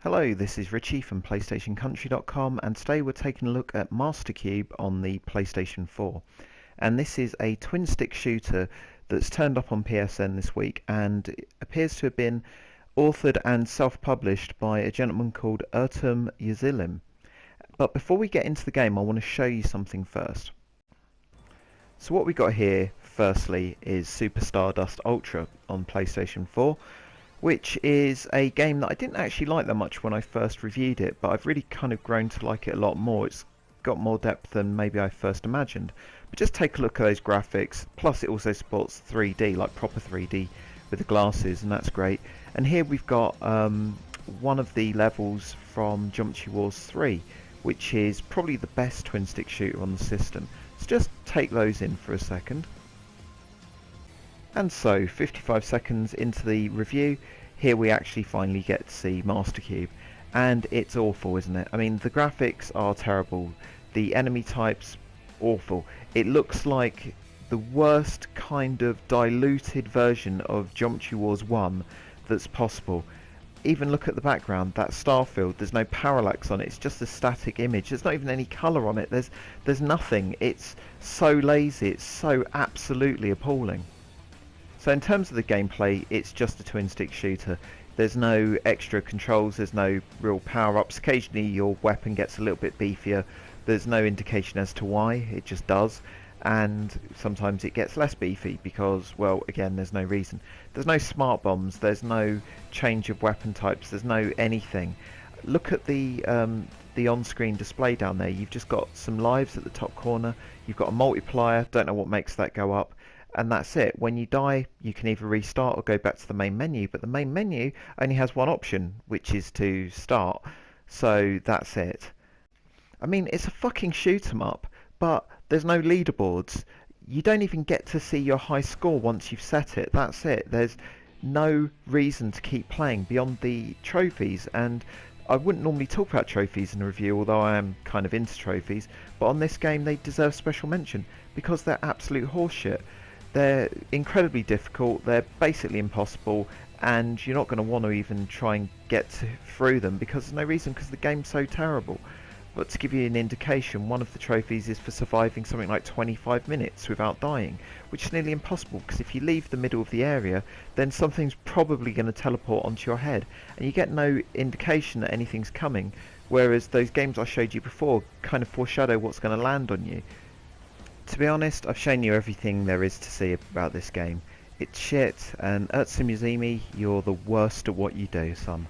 Hello, this is Richie from PlayStationCountry.com, and today we're taking a look at Mastercube on the PlayStation 4. And this is a twin-stick shooter that's turned up on PSN this week, and it appears to have been authored and self-published by a gentleman called Ertem Yazilim. But before we get into the game, I want to show you something first. So what we got here, firstly, is Super Stardust Ultra on PlayStation 4. Which is a game that I didn't actually like that much when I first reviewed it, but I've really kind of grown to like it a lot more. It's got more depth than maybe I first imagined. But just take a look at those graphics, plus it also supports 3D, like proper 3D with the glasses, and that's great. And here we've got one of the levels from Geometry Wars 3, which is probably the best twin stick shooter on the system. So just take those in for a second. And so, 55 seconds into the review, here we actually finally get to see Mastercube. And it's awful, isn't it? I mean, the graphics are terrible. The enemy types, awful. It looks like the worst kind of diluted version of Geometry Wars 1 that's possible. Even look at the background, that star field, there's no parallax on it, it's just a static image. There's not even any colour on it, there's nothing. It's so lazy, it's so absolutely appalling. So in terms of the gameplay, it's just a twin stick shooter. There's no extra controls, there's no real power-ups. Occasionally your weapon gets a little bit beefier. There's no indication as to why, it just does. And sometimes it gets less beefy because, well, again, there's no reason. There's no smart bombs, there's no change of weapon types, there's no anything. Look at the on-screen display down there. You've just got some lives at the top corner, you've got a multiplier, don't know what makes that go up. And that's it. When you die, you can either restart or go back to the main menu, but the main menu only has one option, which is to start. So that's it. I mean, it's a fucking shoot 'em up, but there's no leaderboards. You don't even get to see your high score once you've set it. That's it. There's no reason to keep playing beyond the trophies, and I wouldn't normally talk about trophies in a review, although I am kind of into trophies, but on this game they deserve special mention because they're absolute horseshit. They're incredibly difficult, they're basically impossible, and you're not going to want to even try and get through them because there's no reason, because the game's so terrible. But to give you an indication, one of the trophies is for surviving something like 25 minutes without dying, which is nearly impossible because if you leave the middle of the area, then something's probably going to teleport onto your head, and you get no indication that anything's coming, whereas those games I showed you before kind of foreshadow what's going to land on you. To be honest, I've shown you everything there is to see about this game. It's shit, and Ertem Yazimi, you're the worst at what you do, son.